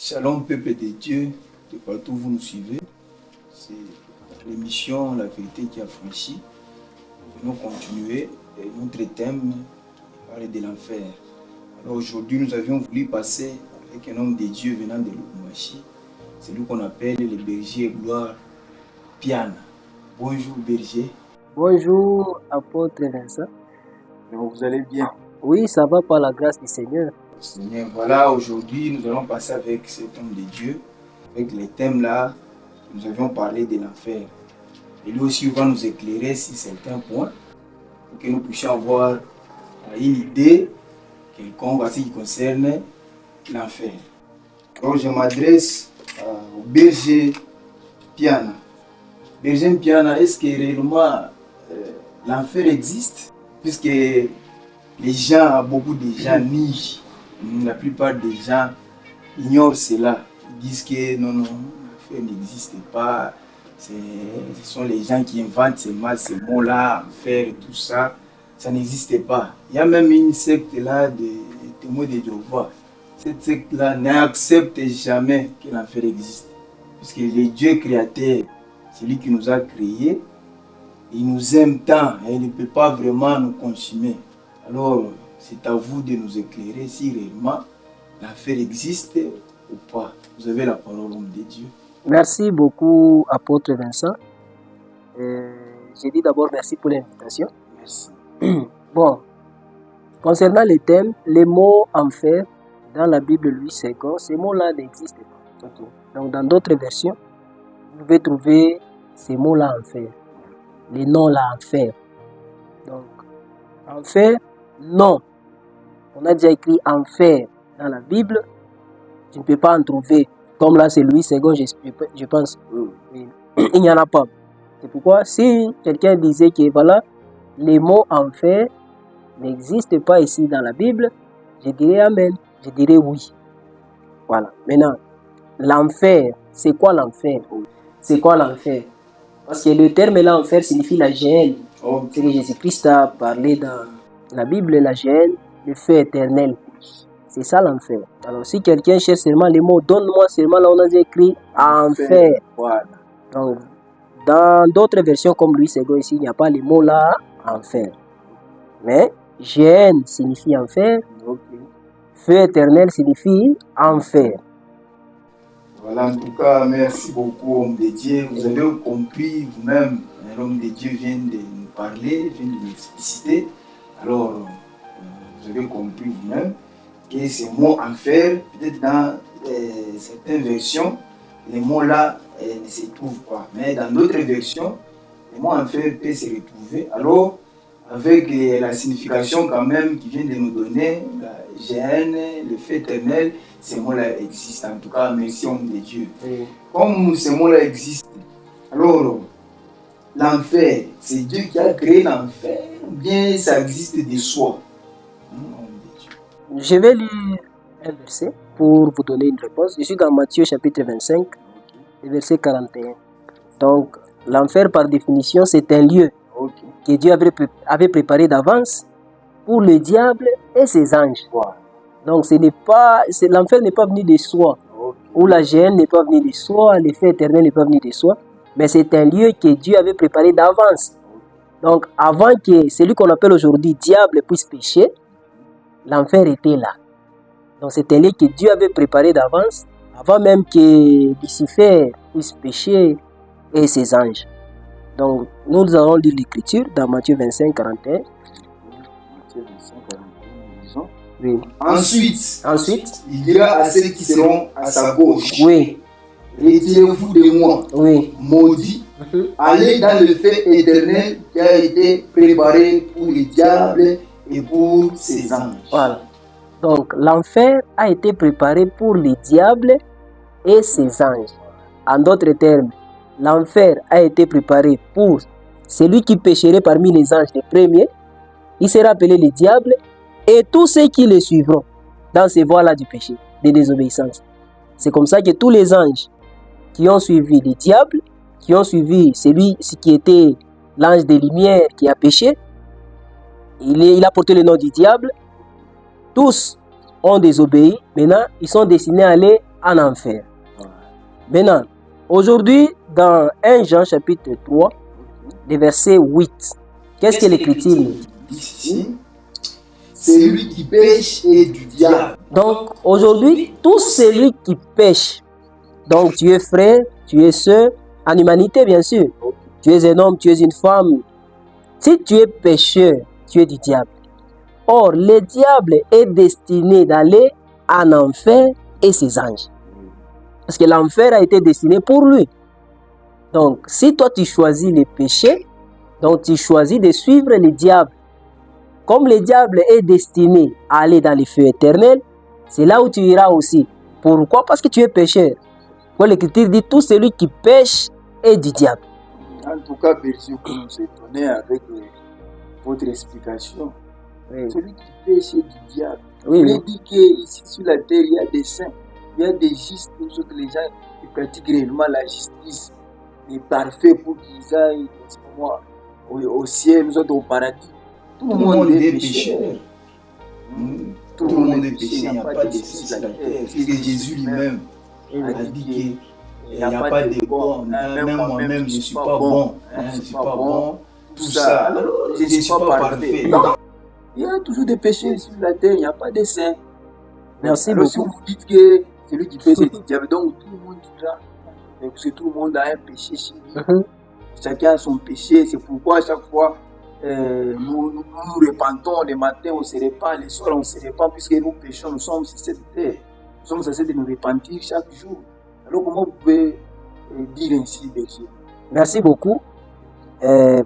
Shalom peuple de Dieu, de partout où vous nous suivez. C'est l'émission La vérité qui a franchi. Nous venons continuer notre thème parler de l'enfer. Alors aujourd'hui nous avions voulu passer avec un homme de Dieu venant de Lubumbashi. C'est lui qu'on appelle le berger Gloire Piana. Bonjour berger. Bonjour apôtre Vincent. Donc, vous allez bien? Oui, ça va par la grâce du Seigneur. Seigneur, voilà, aujourd'hui nous allons passer avec cet homme de Dieu, avec les thèmes là, nous avions parlé de l'enfer. Et lui aussi va nous éclairer sur certains points, pour que nous puissions avoir une idée quelconque en ce qui concerne l'enfer. Donc je m'adresse au berger Piana. Berger Piana, est-ce que réellement l'enfer existe? Puisque beaucoup de gens nient. La plupart des gens ignorent cela. Ils disent que non, l'enfer n'existe pas. Ce sont les gens qui inventent ces mots-là, enfer et tout ça. Ça n'existe pas. Il y a même une secte là de témoins de Jéhovah. Cette secte-là n'accepte jamais que l'enfer existe. Puisque le Dieu créateur, c'est lui qui nous a créés. Il nous aime tant et il ne peut pas vraiment nous consumer. Alors, c'est à vous de nous éclairer si réellement l'enfer existe ou pas. Vous avez la parole, homme de Dieu. Merci beaucoup, apôtre Vincent. J'ai dit d'abord merci pour l'invitation. Merci. Bon, concernant les thèmes, les mots enfer, dans la Bible Louis II, ces mots-là n'existent pas. Okay. Donc, dans d'autres versions, vous pouvez trouver ces mots-là enfer. Les noms-là enfer. Donc, enfer, non. On a déjà écrit enfer dans la Bible. Tu ne peux pas en trouver. Comme là, c'est Louis II, je pense. Il n'y en a pas. C'est pourquoi, si quelqu'un disait que voilà, les mots enfer n'existent pas ici dans la Bible, je dirais amen. Je dirais oui. Voilà. Maintenant, l'enfer, c'est quoi l'enfer? C'est quoi l'enfer? Parce que le terme l'enfer signifie la géhenne. C'est que Jésus-Christ a parlé dans la Bible, la géhenne, le feu éternel. C'est ça l'enfer. Alors si quelqu'un cherche seulement les mots, donne-moi seulement là on a écrit enfer. Voilà. Donc dans d'autres versions comme Louis II ici, il n'y a pas les mots là, enfer. Mais géhenne signifie enfer. Feu éternel signifie enfer. Voilà, en tout cas, merci beaucoup, homme de Dieu. Vous avez compris vous-même, l'homme de Dieu vient de nous parler, vient de nous expliciter. Alors, vous avez compris vous-même que ces mots enfer, peut-être dans certaines versions, les mots-là ne se trouvent pas. Mais dans d'autres versions, les mots enfer peuvent se retrouver. Alors, avec la signification quand même qui vient de nous donner, la géhenne, le feu éternel, ces mots-là existent. En tout cas, merci homme de Dieu. Comme ces mots-là existent, alors l'enfer, c'est Dieu qui a créé l'enfer ou bien ça existe de soi? Je vais lire un verset pour vous donner une réponse. Je suis dans Matthieu chapitre 25, verset 41. Donc, l'enfer par définition, c'est un lieu que Dieu avait préparé d'avance pour le diable et ses anges. Donc, l'enfer n'est pas venu de soi, ou la géhenne n'est pas venue de soi, le feu éternel n'est pas venu de soi, mais c'est un lieu que Dieu avait préparé d'avance. Donc, avant que celui qu'on appelle aujourd'hui diable puisse pécher, l'enfer était là. Donc, c'est un lieu que Dieu avait préparé d'avance, avant même que Lucifer puisse pécher et ses anges. Donc, nous allons lire l'écriture dans Matthieu 25, 41. Matthieu 25, 41, disons. Oui. Ensuite, il dira à ceux qui seront à sa gauche, oui. Retirez-vous de moi, oui. maudits, allez dans le feu éternel qui a été préparé pour le diable et pour ses anges. Voilà. Donc, l'enfer a été préparé pour les diables et ses anges. En d'autres termes, l'enfer a été préparé pour celui qui pécherait parmi les anges les premiers. Il sera appelé le diable et tous ceux qui le suivront dans ces voies-là du péché, de désobéissance. C'est comme ça que tous les anges qui ont suivi le diable, qui ont suivi celui qui était l'ange des lumières qui a péché, il a porté le nom du diable, tous ont désobéi. Maintenant, ils sont destinés à aller en enfer. Maintenant, aujourd'hui, dans 1 Jean chapitre 3, le verset 8, qu'est-ce que l'Écriture nous dit? Ici, celui qui pêche est du diable. Donc, aujourd'hui, tout celui qui pêche, donc tu es frère, tu es sœur, en humanité bien sûr, tu es un homme, tu es une femme, si tu es pécheur, tu es du diable. Or, le diable est destiné d'aller en enfer et ses anges. Parce que l'enfer a été destiné pour lui. Donc, si toi tu choisis le péché, donc tu choisis de suivre le diable. Comme le diable est destiné à aller dans le feu éternel, c'est là où tu iras aussi. Pourquoi? Parce que tu es pécheur. Quand l'Écriture dit tout celui qui pêche est du diable. En tout cas, Berger, vous nous étonnez avec votre explication. Oui. Celui qui pêche est du diable. Oui, Vous oui. voulez dire qu'ici sur la terre, il y a des saints, il y a des justes, nous autres, les gens qui pratiquent réellement la justice, les parfaits pour qu'ils aillent au ciel, nous autres au paradis. Tout le monde est pécheur. Tout le monde est pécheur, il n'y a pas de justice sur la terre. Parce que Jésus lui-même a dit qu'il n'y a pas de bon. Même moi-même, je ne suis pas bon. Je ne suis pas bon. Tout ça. Alors, je ne suis pas parfait. Non. Il y a toujours des péchés sur la terre, il n'y a pas de saints. Merci Alors, si beaucoup. vous dites que celui qui pêche est du diable, donc tout le monde dira, parce que tout le monde a un péché chez lui. Mhm. Chacun a son péché, c'est pourquoi à chaque fois nous repentons le matin, on se repent, le soir on se repent, puisque nous péchons, nous sommes sur cette terre. Nous sommes censés de nous repentir chaque jour. Alors comment vous pouvez dire ainsi, Berger? Merci beaucoup.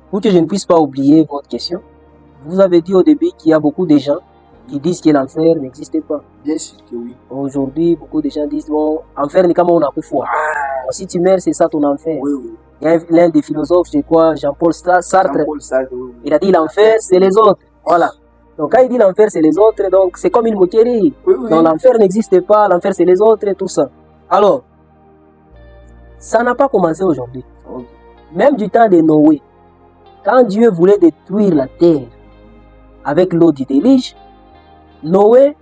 Pour que je ne puisse pas oublier votre question, vous avez dit au début qu'il y a beaucoup de gens qui disent que l'enfer n'existe pas. Bien sûr que oui. Aujourd'hui, beaucoup de gens disent bon, enfer n'est comme on a foi. Si tu meurs, c'est ça ton enfer. Oui, oui. Il y a l'un des philosophes, je crois, Jean-Paul Sartre, Jean-Paul Sartre, oui, oui. il a dit l'enfer, c'est les autres. Voilà. Donc quand il dit l'enfer, c'est les autres, donc c'est comme une moquerie. Oui, oui. Donc l'enfer n'existe pas, l'enfer c'est les autres et tout ça. Alors, ça n'a pas commencé aujourd'hui. Ok. Même du temps de Noé, quand Dieu voulait détruire la terre avec l'eau du déluge, Noé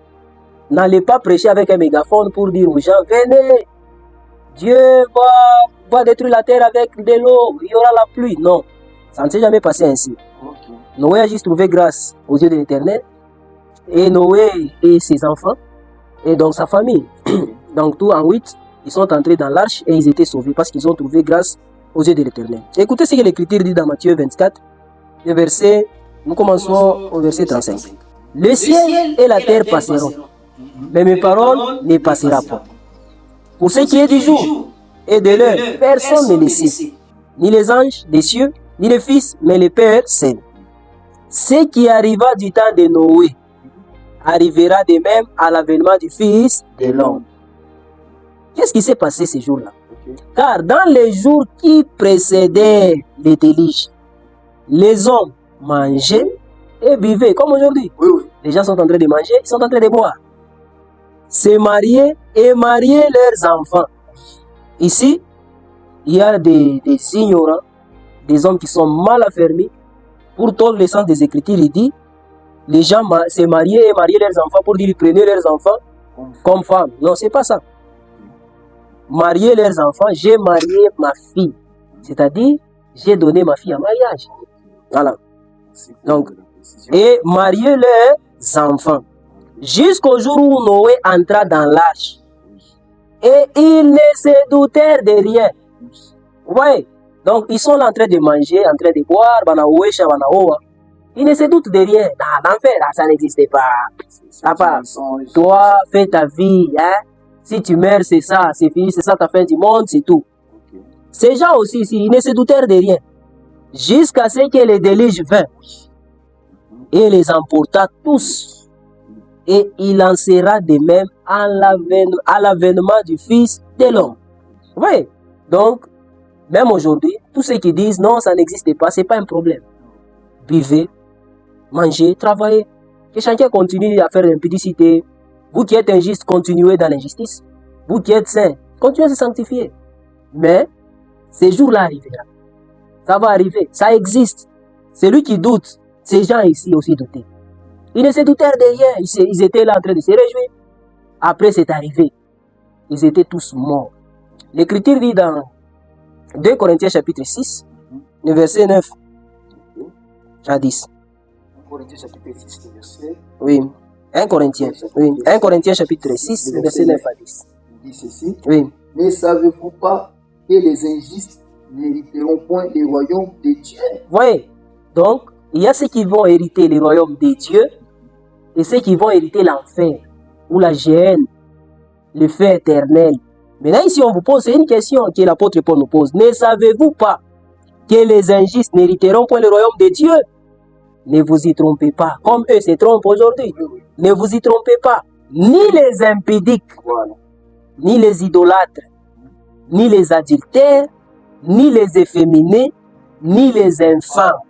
n'allait pas prêcher avec un mégaphone pour dire aux gens, venez, Dieu va détruire la terre avec de l'eau, il y aura la pluie. Non, ça ne s'est jamais passé ainsi. Ok. Noé a juste trouvé grâce aux yeux de l'Éternel, et Noé et ses enfants, et donc sa famille. Donc tout en 8, ils sont entrés dans l'arche et ils étaient sauvés parce qu'ils ont trouvé grâce aux yeux de l'Éternel. Écoutez ce que l'Écriture dit dans Matthieu 24, le verset, nous commençons au verset 35. Le ciel et la terre passeront, mais mes paroles ne passeront pas. Pour ce qui est du jour et de l'heure, personne ne le sait, ni les anges des cieux, ni les fils, mais le Père seul. Ce qui arriva du temps de Noé arrivera de même à l'avènement du Fils de l'homme. Qu'est-ce qui s'est passé ces jours-là? Ok. Car dans les jours qui précédaient le déluge, les hommes mangeaient et buvaient, comme aujourd'hui. Oui, oui. Les gens sont en train de manger, ils sont en train de boire. Se marier et marier leurs enfants. Ici, il y a des ignorants, des hommes qui sont mal affermis. Pour tout le sens des Écritures, il dit, les gens se marier et marier leurs enfants pour dire, prenez leurs enfants comme femmes. Non, c'est pas ça. Marier leurs enfants, j'ai marié ma fille. C'est-à-dire, j'ai donné ma fille en mariage. Voilà. Merci pour Donc, la précision. et marier leurs enfants. Jusqu'au jour où Noé entra dans l'arche. Et ils ne se doutèrent de rien. Ouais. Donc, ils sont là en train de manger, en train de boire, banaouécha, banaoa. Ils ne se doutent de rien. Non, l'enfer, là, ça n'existe pas. Ça va. Toi, fais ta vie, hein. Si tu meurs, c'est ça, c'est fini, c'est ça ta fin du monde, c'est tout. Ok. Ces gens aussi, ils ne se doutèrent de rien. Jusqu'à ce que le déluge vint et les emporta tous. Et il en sera de même à l'avènement du Fils de l'homme. Oui. Donc, même aujourd'hui, tous ceux qui disent non, ça n'existe pas, ce n'est pas un problème. Buvez, mangez, travaillez. Que chacun continue à faire l'impudicité. Vous qui êtes injuste, continuez dans l'injustice. Vous qui êtes saints, continuez à se sanctifier. Mais, ces jours-là arriveront. Ça va arriver, ça existe. Celui qui doute, ces gens ici aussi doutaient. Ils ne se doutèrent de rien, ils étaient là en train de se réjouir. Après, c'est arrivé. ils étaient tous morts. L'Écriture dit dans 2 Corinthiens chapitre 6, le verset 9 à 10. 1 Corinthiens chapitre 6, le verset. Oui. 1 Corinthiens. Oui. 1 Corinthiens chapitre 6, le verset 9 à 10. Il dit ceci. Oui. Ne savez-vous pas que les injustes n'hériteront point le royaume de Dieu? Voyez. Donc, il y a ceux qui vont hériter le royaume de Dieu et ceux qui vont hériter l'enfer ou la géhenne, le feu éternel. Maintenant, ici, on vous pose une question que l'apôtre Paul nous pose. Ne savez-vous pas que les injustes n'hériteront point le royaume de Dieu? Ne vous y trompez pas, comme eux se trompent aujourd'hui. Ne vous y trompez pas. Ni les impudiques, Voilà. ni les idolâtres, ni les adultères, ni les efféminés, ni les infâmes,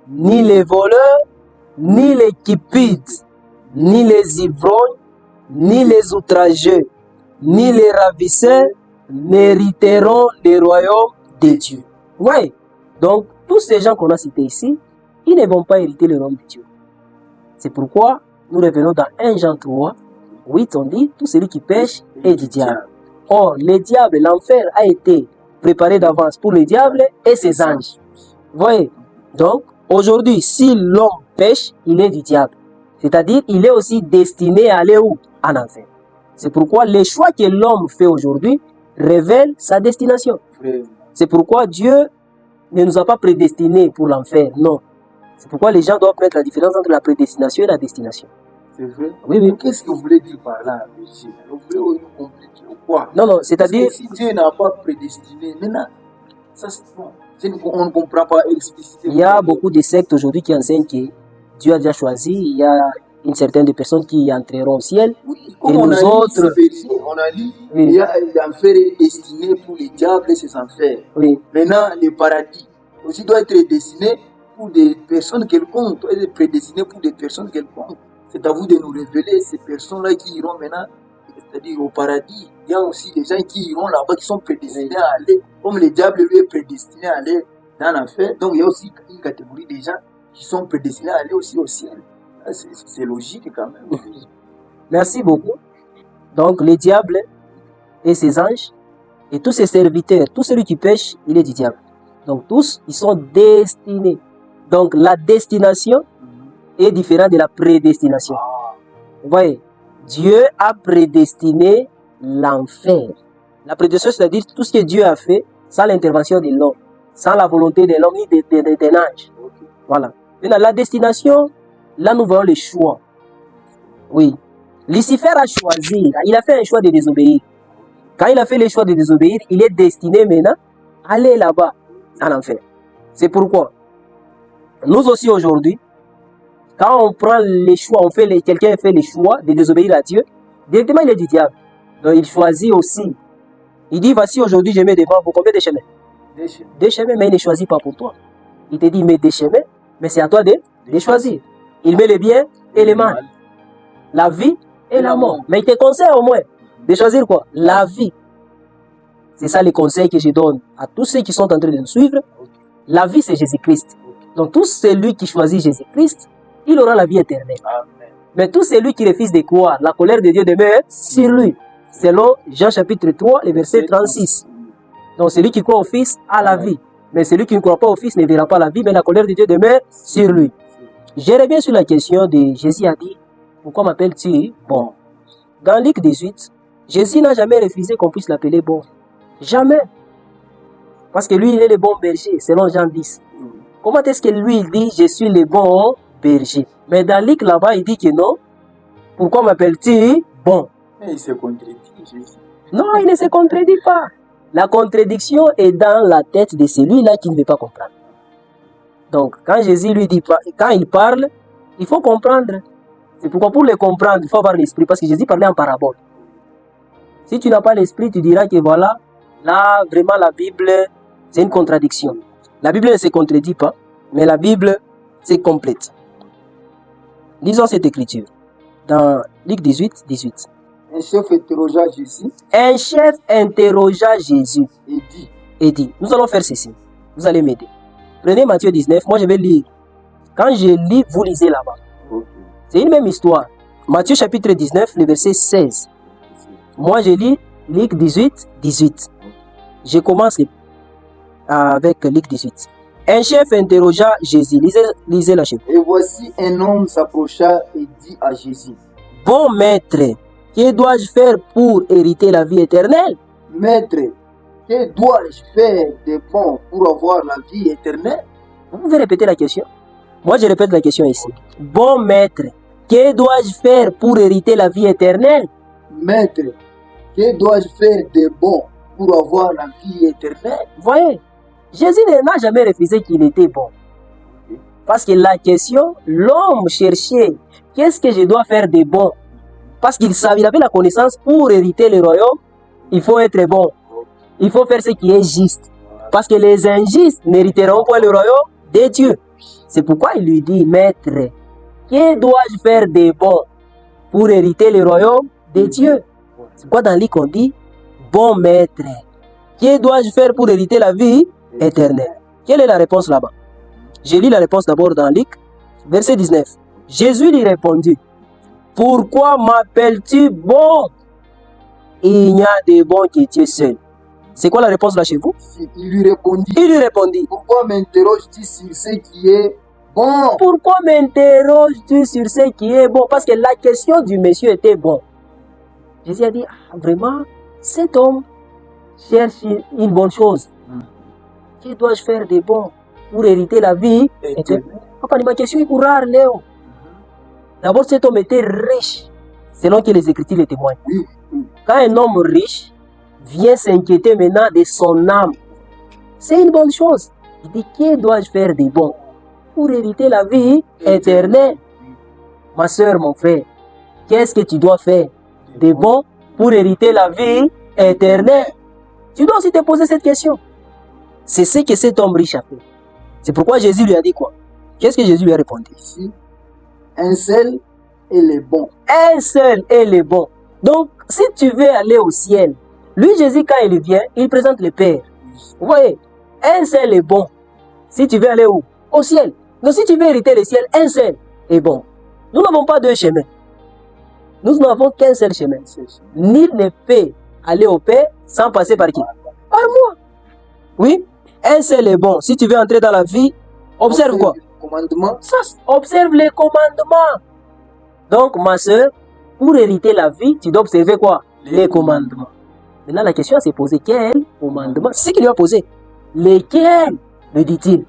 ni les voleurs, ni les cupides, ni les ivrognes, ni les outrageux, ni les ravisseurs n'hériteront le royaume de Dieu. Oui. Donc, tous ces gens qu'on a cités ici, ils ne vont pas hériter le royaume de Dieu. C'est pourquoi nous revenons dans 1 Jean 3, 8, on dit, tout celui qui pêche est du diable. Or, le diable, l'enfer a été préparé d'avance pour le diable et ses anges. Vous voyez? Donc, aujourd'hui, si l'homme pêche, il est du diable. C'est-à-dire, il est aussi destiné à aller où? En enfer. C'est pourquoi les choix que l'homme fait aujourd'hui révèlent sa destination. C'est pourquoi Dieu ne nous a pas prédestinés pour l'enfer, non. C'est pourquoi les gens doivent mettre la différence entre la prédestination et la destination. C'est vrai? Oui, oui. Qu'est-ce que vous voulez dire par là, monsieur? Vous voulez nous compliquer ou quoi? Non, non, c'est-à-dire... Si Dieu n'a pas prédestiné, maintenant, ça c'est bon. On ne comprend pas explicitement. Il y a beaucoup de sectes aujourd'hui qui enseignent que Dieu a déjà choisi, il y a une certaine de personnes qui entreront au ciel. Oui, comme et on nous a lu autres... on a lu, Oui. il y a l'enfer est destiné pour les diables et ses enfers. Oui, Maintenant, le paradis aussi doit être destiné pour des personnes quelconques, doit être prédestiné pour des personnes quelconques. C'est à vous de nous révéler ces personnes-là qui iront maintenant, c'est-à-dire au paradis. Il y a aussi des gens qui iront là-bas, qui sont prédestinés à aller, comme le diable lui est prédestiné à aller dans l'enfer. Donc il y a aussi une catégorie de gens qui sont prédestinés à aller aussi au ciel. C'est logique quand même. merci beaucoup. Donc, le diable et ses anges, et tous ses serviteurs, tout celui qui pêche, il est du diable. Donc, tous, ils sont destinés. Donc, la destination est différente de la prédestination. Vous voyez, Dieu a prédestiné l'enfer. La prédestination, c'est-à-dire tout ce que Dieu a fait sans l'intervention de l'homme, sans la volonté de l'homme ni des anges. Voilà. Maintenant, la destination, là, nous voyons le choix. Oui. Lucifer a choisi, il a fait un choix de désobéir. Quand il a fait le choix de désobéir, il est destiné maintenant à aller là-bas, en enfer. C'est pourquoi, nous aussi aujourd'hui, quand on prend les choix, quelqu'un fait le choix de désobéir à Dieu, directement il est du diable. Donc il choisit aussi. Il dit, voici aujourd'hui je mets devant vous combien de chemins? Deux chemins, mais il ne choisit pas pour toi. Il te dit, mets des chemins, mais c'est à toi de choisir. Il met le bien et le mal. La vie et la mort. Mais il te conseille au moins de choisir quoi? La vie. C'est ça les conseils que je donne à tous ceux qui sont en train de nous suivre. La vie, c'est Jésus-Christ. Donc tout celui qui choisit Jésus-Christ, il aura la vie éternelle. Amen. Mais tout celui qui refuse de croire, la colère de Dieu demeure sur lui. Selon Jean chapitre 3, le verset 36. Donc celui qui croit au Fils a la vie. Mais celui qui ne croit pas au Fils ne verra pas la vie, mais la colère de Dieu demeure sur lui. Je reviens sur la question de Jésus a dit, pourquoi m'appelles-tu bon? Dans Luc 18, Jésus n'a jamais refusé qu'on puisse l'appeler bon. Jamais. Parce que lui, il est le bon berger, selon Jean 10. Comment est-ce que lui, il dit, je suis le bon berger? Mais dans Luc, là-bas, il dit que non. Pourquoi m'appelles-tu bon? Mais il se contredit, Jésus. Non, il ne se contredit pas. La contradiction est dans la tête de celui-là qui ne veut pas comprendre. Donc, quand Jésus lui dit, quand il parle, il faut comprendre. C'est pourquoi pour le comprendre, il faut avoir l'esprit, parce que Jésus parlait en parabole. Si tu n'as pas l'esprit, tu diras que voilà, là, vraiment, la Bible, c'est une contradiction. La Bible ne se contredit pas, mais la Bible, c'est complète. Lisons cette écriture. Dans Luc 18, 18. Un chef interrogea Jésus Un chef interrogea Jésus et dit, nous allons faire ceci. Vous allez m'aider. Prenez Matthieu 19, moi je vais lire. Quand je lis, vous lisez là-bas. okay. C'est une même histoire. Matthieu chapitre 19, le verset 16. Moi je lis Luc 18, 18. Je commence avec Luc 18. Un chef interrogea Jésus. Lisez la chef. Et voici un homme s'approcha et dit à Jésus, Bon maître, que dois-je faire pour hériter la vie éternelle? Maître, que dois-je faire de bon pour avoir la vie éternelle? Vous pouvez répéter la question? Moi, je répète la question ici. Bon maître, que dois-je faire pour hériter la vie éternelle? Maître, que dois-je faire de bon pour avoir la vie éternelle? Voyez, Jésus n'a jamais refusé qu'il était bon. Parce que la question, l'homme cherchait, qu'est-ce que je dois faire de bon? Parce qu'il savait, il avait la connaissance, pour hériter le royaume, il faut être bon. Il faut faire ce qui est juste. Parce que les injustes n'hériteront pas le royaume de Dieu. C'est pourquoi il lui dit, Maître, que dois-je faire de bon pour hériter le royaume de Dieu? C'est pourquoi dans Luc on dit, Bon maître, que dois-je faire pour hériter la vie éternelle? Quelle est la réponse là-bas? Je lis la réponse d'abord dans Luc, verset 19. Jésus lui répondit, Pourquoi m'appelles-tu bon? Il n'y a de bon que Dieu seul. C'est quoi la réponse là chez vous? Il lui répondit, Pourquoi m'interroges-tu sur ce qui est bon? Pourquoi m'interroges-tu sur ce qui est bon? Parce que la question du monsieur était bon. Jésus a dit, vraiment, cet homme cherche une bonne chose. Que dois-je faire de bon pour hériter la vie? Ma question est rare, Léo. D'abord, cet homme était riche, selon que les Écritures le témoignent. Quand un homme riche vient s'inquiéter maintenant de son âme, c'est une bonne chose. Il dit, que dois-je faire de bon pour hériter la vie éternelle? Ma soeur, mon frère, qu'est-ce que tu dois faire de bon pour hériter la vie éternelle? Tu dois aussi te poser cette question. C'est ce que cet homme riche a fait. C'est pourquoi Jésus lui a dit quoi? Qu'est-ce que Jésus lui a répondu? Un seul est le bon. Un seul est le bon. Donc, si tu veux aller au ciel, lui, Jésus, quand il vient, il présente le Père. Vous voyez, un seul est bon. Si tu veux aller où? Au ciel. Donc, si tu veux hériter le ciel, un seul est bon. Nous n'avons pas deux chemins. Nous n'avons qu'un seul chemin. Nul ne peut aller au Père sans passer par qui? Par moi. Oui, un seul est bon. Si tu veux entrer dans la vie, observe quoi? Commandement. Ça, observe les commandements. Donc, ma soeur, pour hériter la vie, tu dois observer quoi? Les commandements. Maintenant, la question s'est posée, quel commandement? C'est ce qu'il lui a posé. Lesquels, me dit-il?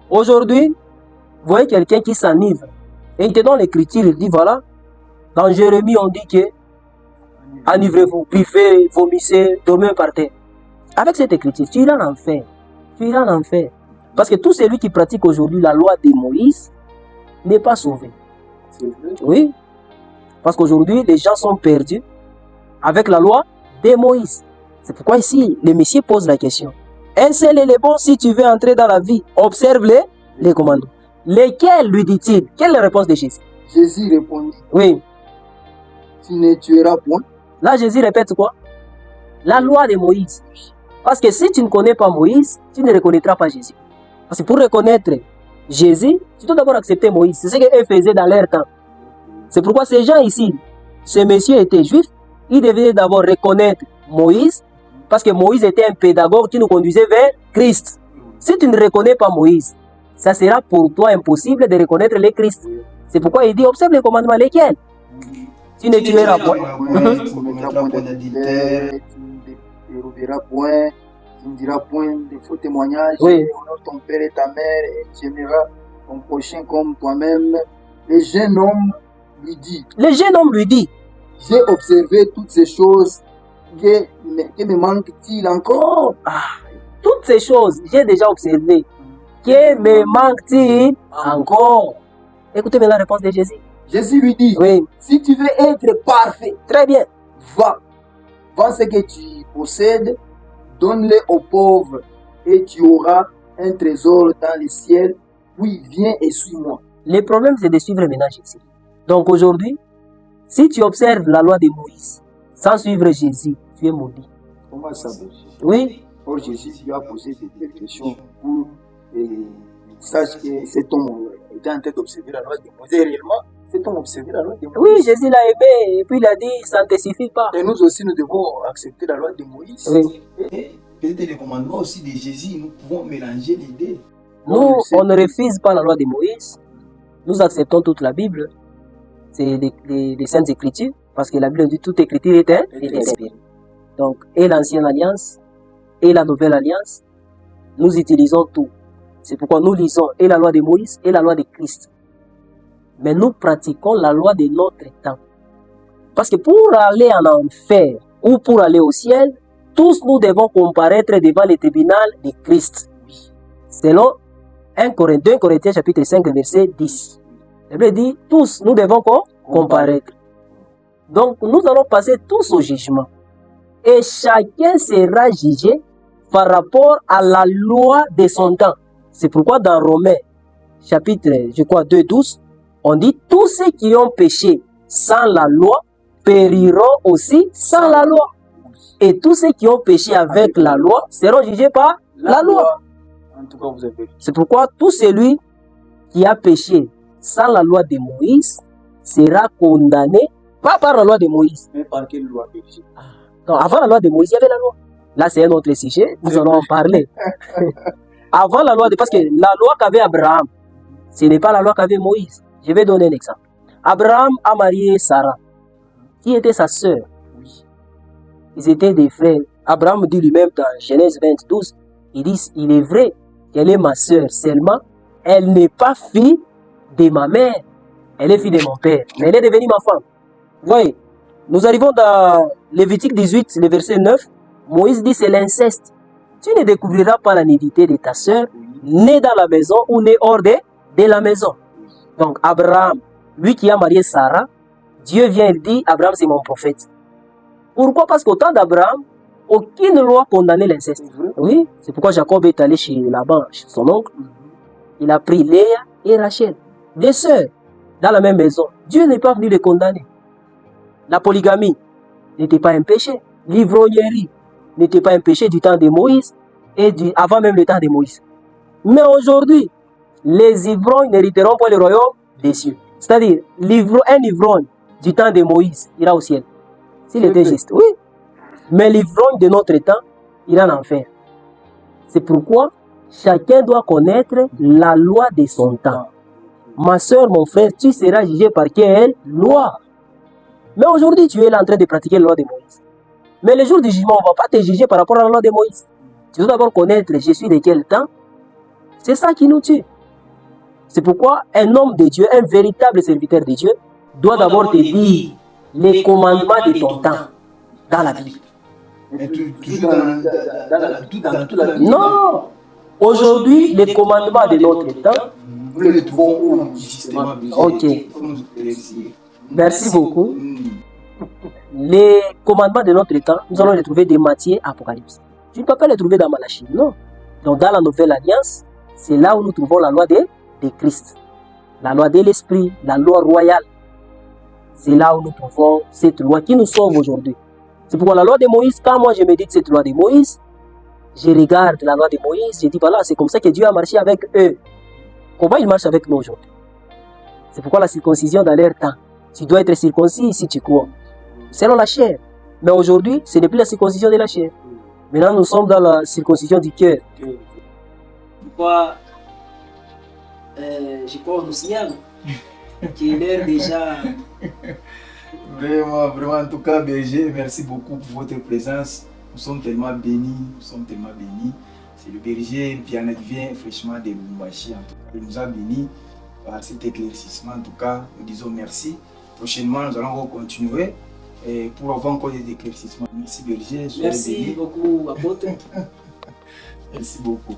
Aujourd'hui, vous voyez quelqu'un qui s'enivre. Et il te donne l'écriture, il dit, voilà, dans Jérémie, on dit que enivrez-vous, buvez, vomissez, dormez par terre. Avec cette écriture, tu iras en enfer. Tu iras en enfer. Parce que tout celui qui pratique aujourd'hui la loi de Moïse n'est pas sauvé. Oui. Parce qu'aujourd'hui, les gens sont perdus avec la loi de Moïse. C'est pourquoi ici, le Messie pose la question. Un seul est le bon si tu veux entrer dans la vie. Observe les commandements. Lesquels, lui dit-il? Quelle est la réponse de Jésus? Jésus répondit, Oui. Tu ne tueras point. Là, Jésus répète quoi? La loi de Moïse. Parce que si tu ne connais pas Moïse, tu ne reconnaîtras pas Jésus. Parce que pour reconnaître Jésus, tu dois d'abord accepter Moïse. C'est ce qu'eux faisaient dans leur temps. C'est pourquoi ces gens ici, ces messieurs étaient juifs, ils devaient d'abord reconnaître Moïse, parce que Moïse était un pédagogue qui nous conduisait vers Christ. Si tu ne reconnais pas Moïse, ça sera pour toi impossible de reconnaître le Christ. C'est pourquoi il dit, observe les commandements, lesquels? Tu ne tueras point. Tu ne mettras point d'adultère, tu ne déroberas point, tu ne diras point de faux témoignages, Oui. honore ton père et ta mère, et tu aimeras ton prochain comme toi-même. Le jeune homme lui dit, Le jeune homme lui dit, j'ai observé toutes ces choses, que me manque-t-il encore? toutes ces choses, j'ai déjà observé. Que me manque-t-il encore? Écoutez bien la réponse de Jésus. Jésus lui dit, Oui, si tu veux être parfait, très bien. va, vends ce que tu possèdes, donne-le aux pauvres, et tu auras un trésor dans le ciel. Oui, viens et suis-moi. Le problème, c'est de suivre maintenant Jésus. Donc aujourd'hui, si tu observes la loi de Moïse sans suivre Jésus, tu es maudit. Comment ça? Oui, Or Jésus lui a posé des questions pour qu'il sache que cet homme était en train d'observer la loi de Moïse. Et réellement, Fait-on observer la loi de Moïse? Oui, Jésus l'a aimé et puis il a dit, ça ne te suffit pas. Et nous aussi, nous devons accepter la loi de Moïse. Oui. Et peut-être les commandements aussi de Jésus, nous pouvons mélanger les deux. Nous, on ne refuse pas la loi de Moïse. Nous acceptons toute la Bible. C'est les Saintes Écritures, parce que la Bible dit toute écriture est inspirée. Donc, et l'Ancienne Alliance, et la Nouvelle Alliance, nous utilisons tout. C'est pourquoi nous lisons et la loi de Moïse et la loi de Christ. Mais nous pratiquons la loi de notre temps. Parce que pour aller en enfer ou pour aller au ciel, tous nous devons comparaître devant le tribunal de Christ. Selon 2 Corinthiens chapitre 5 verset 10. La Bible dit, tous nous devons comparaître. Donc nous allons passer tous au jugement. Et chacun sera jugé par rapport à la loi de son temps. C'est pourquoi dans Romains chapitre, 2:12, on dit, tous ceux qui ont péché sans la loi périront aussi sans la loi. Et tous ceux qui ont péché avec la loi seront jugés par la loi. En tout cas, vous avez. C'est pourquoi tout celui qui a péché sans la loi de Moïse sera condamné, pas par la loi de Moïse. Mais par quelle loi péché? Non, avant la loi de Moïse, il y avait la loi. Là, c'est un autre sujet, nous allons en parler. Avant la loi de... Parce que la loi qu'avait Abraham, ce n'est pas la loi qu'avait Moïse. Je vais donner un exemple. Abraham a marié Sarah, qui était sa sœur. Ils étaient des frères. Abraham dit lui-même dans Genèse 22, il dit, il est vrai qu'elle est ma sœur, seulement elle n'est pas fille de ma mère, elle est fille de mon père, mais elle est devenue ma femme. Vous voyez, nous arrivons dans Lévitique 18, le verset 9, Moïse dit c'est l'inceste. Tu ne découvriras pas la nudité de ta sœur, née dans la maison ou née hors de la maison. Donc Abraham, lui qui a marié Sarah, Dieu vient et dit, Abraham c'est mon prophète. Pourquoi? Parce qu'au temps d'Abraham, aucune loi condamnait l'inceste. Oui, c'est pourquoi Jacob est allé chez Laban, chez son oncle. Il a pris Léa et Rachel, des sœurs, dans la même maison. Dieu n'est pas venu les condamner. La polygamie n'était pas un péché. L'ivrognerie n'était pas un péché du temps de Moïse et avant même le temps de Moïse. Mais aujourd'hui, les ivrognes n'hériteront pas le royaume des cieux. C'est-à-dire, un ivrogne du temps de Moïse ira au ciel. S'il était juste, oui. Mais l'ivrogne de notre temps ira en enfer. C'est pourquoi chacun doit connaître la loi de son temps. Ma soeur, mon frère, tu seras jugé par quelle loi? Mais aujourd'hui, tu es là en train de pratiquer la loi de Moïse. Mais le jour du jugement, on ne va pas te juger par rapport à la loi de Moïse. Tu dois d'abord connaître je suis de quel temps. C'est ça qui nous tue. C'est pourquoi un homme de Dieu, un véritable serviteur de Dieu, doit d'abord te dire les commandements de ton temps dans la Bible. Mais toujours dans toute la vie. Non! Aujourd'hui, les commandements de notre temps. Nous les trouvons où justement? Ok. Merci beaucoup. Les commandements de notre temps, nous allons les trouver de Matthieu, Apocalypse. Tu ne peux pas les trouver dans Malachie, non. Donc dans la Nouvelle Alliance, c'est là où nous trouvons la loi de Christ. La loi de l'Esprit, la loi royale. C'est là où nous trouvons cette loi qui nous sauve aujourd'hui. C'est pourquoi la loi de Moïse, quand moi je médite cette loi de Moïse, je regarde la loi de Moïse, je dis voilà, c'est comme ça que Dieu a marché avec eux. Comment il marche avec nous aujourd'hui? C'est pourquoi la circoncision dans leur temps. Tu dois être circoncis si tu crois. Selon la chair. Mais aujourd'hui, ce n'est plus la circoncision de la chair. Maintenant, nous sommes dans la circoncision du cœur. Pourquoi je crois au signal qu'il est déjà... Vraiment, en tout cas, Berger, merci beaucoup pour votre présence. Nous sommes tellement bénis, C'est le berger Piana qui vient fraîchement de Lubumbashi. En tout cas, il nous a bénis par cet éclaircissement. En tout cas, nous disons merci. Prochainement, nous allons continuer pour avoir encore des éclaircissements. Merci berger. Merci beaucoup, apôtre. Merci beaucoup.